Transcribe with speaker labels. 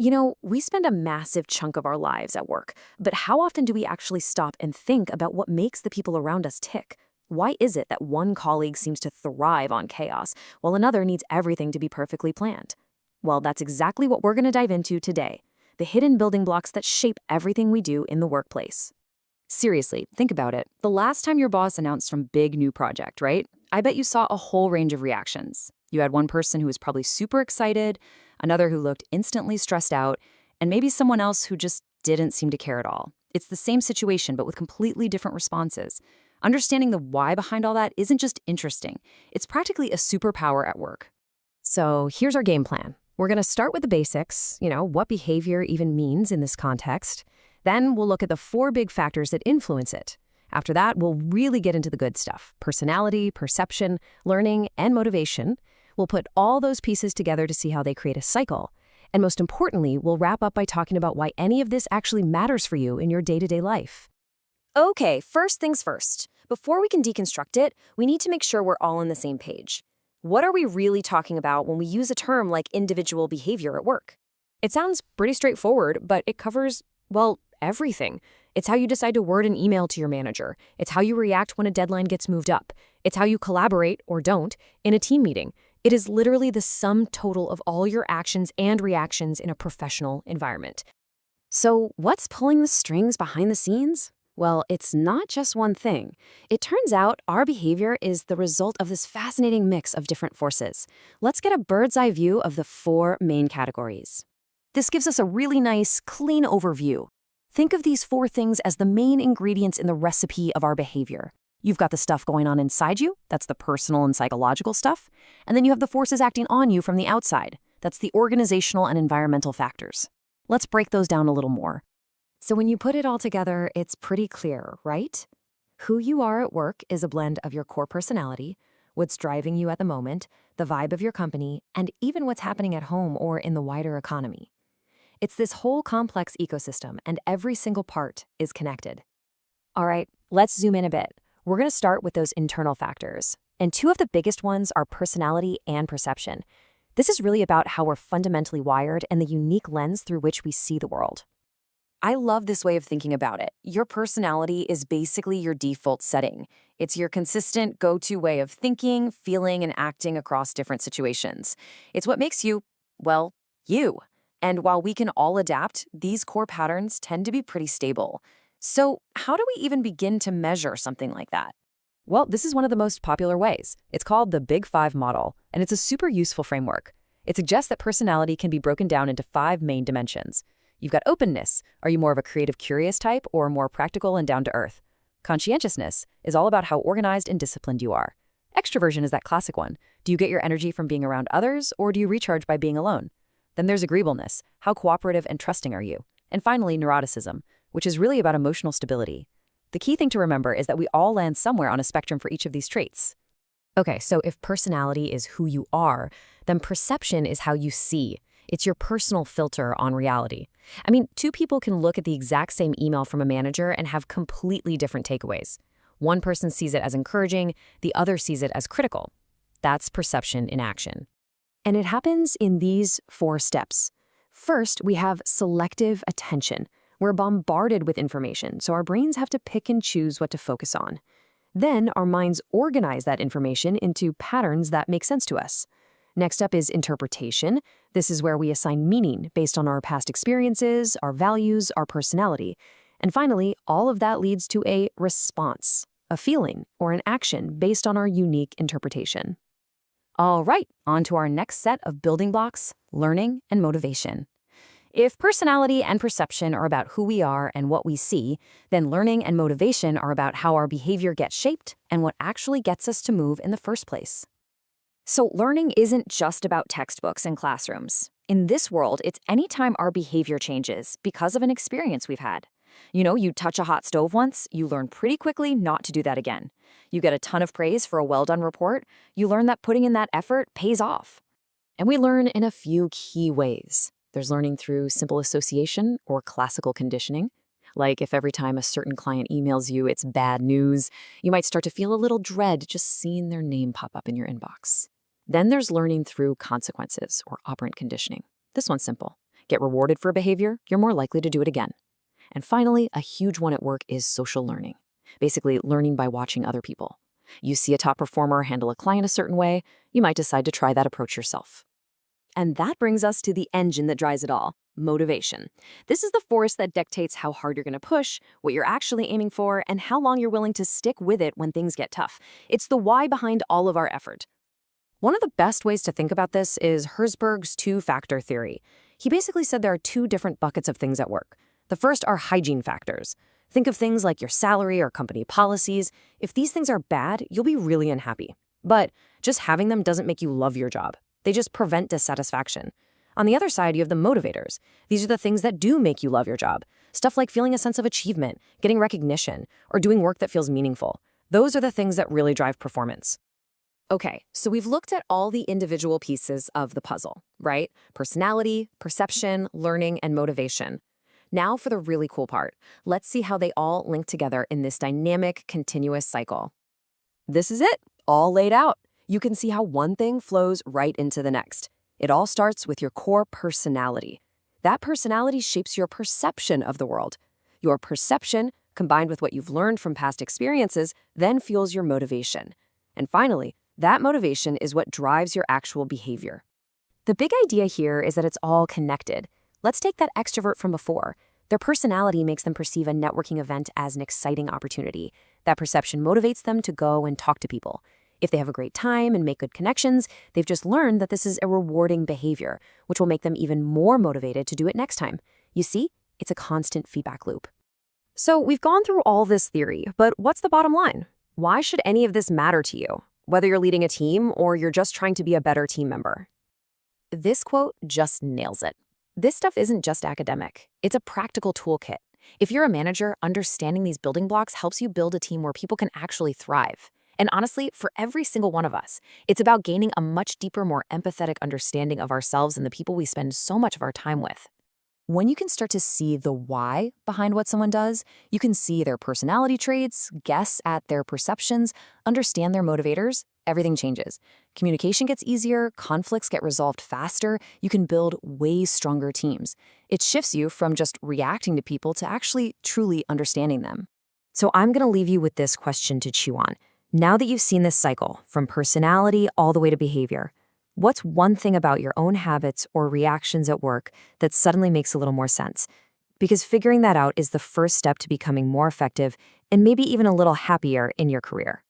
Speaker 1: We spend a massive chunk of our lives at work, but how often do we actually stop and think about what makes the people around us tick? Why is it that one colleague seems to thrive on chaos, while another needs everything to be perfectly planned? Well, that's exactly what we're going to dive into today, the hidden building blocks that shape everything we do in the workplace.
Speaker 2: Seriously, think about it. The last time your boss announced some big new project, right? I bet you saw a whole range of reactions. You had one person who was probably super excited, another who looked instantly stressed out, and maybe someone else who just didn't seem to care at all. It's the same situation, but with completely different responses. Understanding the why behind all that isn't just interesting, it's practically a superpower at work.
Speaker 1: So here's our game plan. We're going to start with the basics, what behavior even means in this context. Then we'll look at the 4 big factors that influence it. After that, we'll really get into the good stuff: personality, perception, learning, and motivation. We'll put all those pieces together to see how they create a cycle. And most importantly, we'll wrap up by talking about why any of this actually matters for you in your day-to-day life.
Speaker 3: Okay, first things first. Before we can deconstruct it, we need to make sure we're all on the same page. What are we really talking about when we use a term like individual behavior at work?
Speaker 1: It sounds pretty straightforward, but it covers, well, everything. It's how you decide to word an email to your manager. It's how you react when a deadline gets moved up. It's how you collaborate, or don't, in a team meeting. It is literally the sum total of all your actions and reactions in a professional environment. So what's pulling the strings behind the scenes? Well, it's not just one thing. It turns out our behavior is the result of this fascinating mix of different forces. Let's get a bird's eye view of the 4 main categories. This gives us a really nice, clean overview. Think of these 4 things as the main ingredients in the recipe of our behavior. You've got the stuff going on inside you, that's the personal and psychological stuff, and then you have the forces acting on you from the outside, that's the organizational and environmental factors. Let's break those down a little more. So when you put it all together, it's pretty clear, right? Who you are at work is a blend of your core personality, what's driving you at the moment, the vibe of your company, and even what's happening at home or in the wider economy. It's this whole complex ecosystem, and every single part is connected. All right, let's zoom in a bit. We're going to start with those internal factors. And 2 of the biggest ones are personality and perception. This is really about how we're fundamentally wired and the unique lens through which we see the world. I love this way of thinking about it. Your personality is basically your default setting. It's your consistent go-to way of thinking, feeling, and acting across different situations. It's what makes you, well, you. And while we can all adapt, these core patterns tend to be pretty stable. So how do we even begin to measure something like that? Well, this is one of the most popular ways. It's called the Big 5 model, and it's a super useful framework. It suggests that personality can be broken down into 5 main dimensions. You've got openness. Are you more of a creative, curious type or more practical and down-to-earth? Conscientiousness is all about how organized and disciplined you are. Extroversion is that classic one. Do you get your energy from being around others, or do you recharge by being alone? Then there's agreeableness. How cooperative and trusting are you? And finally, neuroticism, which is really about emotional stability. The key thing to remember is that we all land somewhere on a spectrum for each of these traits. Okay, so if personality is who you are, then perception is how you see. It's your personal filter on reality. I mean, 2 people can look at the exact same email from a manager and have completely different takeaways. One person sees it as encouraging, the other sees it as critical. That's perception in action. And it happens in these 4 steps. First, we have selective attention. We're bombarded with information, so our brains have to pick and choose what to focus on. Then our minds organize that information into patterns that make sense to us. Next up is interpretation. This is where we assign meaning based on our past experiences, our values, our personality. And finally, all of that leads to a response, a feeling, or an action based on our unique interpretation. All right, on to our next set of building blocks, learning and motivation. If personality and perception are about who we are and what we see, then learning and motivation are about how our behavior gets shaped and what actually gets us to move in the first place. So learning isn't just about textbooks and classrooms. In this world, it's anytime our behavior changes because of an experience we've had. You touch a hot stove once, you learn pretty quickly not to do that again. You get a ton of praise for a well-done report, you learn that putting in that effort pays off. And we learn in a few key ways. There's learning through simple association or classical conditioning. Like if every time a certain client emails you, it's bad news, you might start to feel a little dread just seeing their name pop up in your inbox. Then there's learning through consequences or operant conditioning. This one's simple. get rewarded for a behavior, you're more likely to do it again. And finally, a huge one at work is social learning. Basically, learning by watching other people. You see a top performer handle a client a certain way, you might decide to try that approach yourself.
Speaker 3: And that brings us to the engine that drives it all, motivation. This is the force that dictates how hard you're going to push, what you're actually aiming for, and how long you're willing to stick with it when things get tough. It's the why behind all of our effort.
Speaker 1: One of the best ways to think about this is Herzberg's two-factor theory. He basically said there are two different buckets of things at work. The first are hygiene factors. Think of things like your salary or company policies. If these things are bad, you'll be really unhappy. But just having them doesn't make you love your job. They just prevent dissatisfaction. On the other side, you have the motivators. These are the things that do make you love your job. Stuff like feeling a sense of achievement, getting recognition, or doing work that feels meaningful. Those are the things that really drive performance.
Speaker 3: Okay, so we've looked at all the individual pieces of the puzzle, right? Personality, perception, learning, and motivation. Now for the really cool part. Let's see how they all link together in this dynamic, continuous cycle. This is it, all laid out. You can see how one thing flows right into the next. It all starts with your core personality. That personality shapes your perception of the world. Your perception, combined with what you've learned from past experiences, then fuels your motivation. And finally, that motivation is what drives your actual behavior. The big idea here is that it's all connected. Let's take that extrovert from before. Their personality makes them perceive a networking event as an exciting opportunity. That perception motivates them to go and talk to people. If they have a great time and make good connections, they've just learned that this is a rewarding behavior, which will make them even more motivated to do it next time. You see, it's a constant feedback loop. So we've gone through all this theory, but what's the bottom line? Why should any of this matter to you, whether you're leading a team or you're just trying to be a better team member? This quote just nails it. This stuff isn't just academic. It's a practical toolkit. If you're a manager, understanding these building blocks helps you build a team where people can actually thrive. And honestly, for every single one of us, it's about gaining a much deeper, more empathetic understanding of ourselves and the people we spend so much of our time with.
Speaker 2: When you can start to see the why behind what someone does, you can see their personality traits, guess at their perceptions, understand their motivators, everything changes. Communication gets easier, conflicts get resolved faster, you can build way stronger teams. It shifts you from just reacting to people to actually truly understanding them.
Speaker 1: So I'm going to leave you with this question to chew on. Now that you've seen this cycle, from personality all the way to behavior, what's one thing about your own habits or reactions at work that suddenly makes a little more sense? Because figuring that out is the first step to becoming more effective and maybe even a little happier in your career.